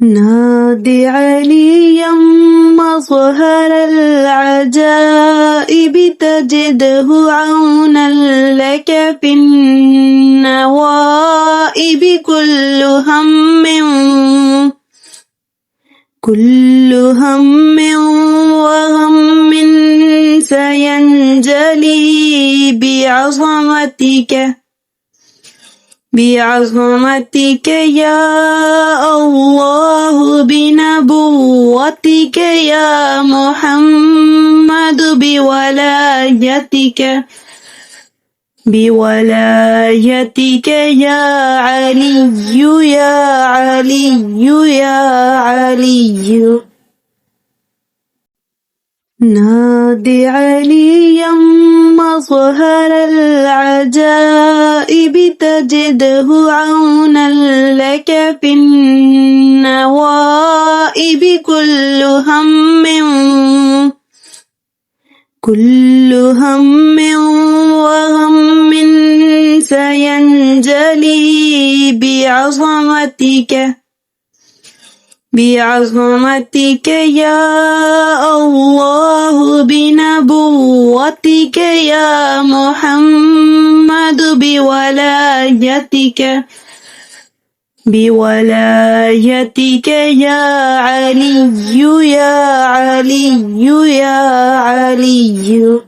نادي عليا مظهر العجائب تجده عونا لك في النوائب كل هم وغم سينجلي بعظمتك يا الله بنبوتك يا محمد بولايتك يا علي نادي عليا مظهر العجائب تجده عونا لك في النوائب كل هم وغم سينجلي بعظمتك يا الله بنبوتك يا محمد بولايتك يا علي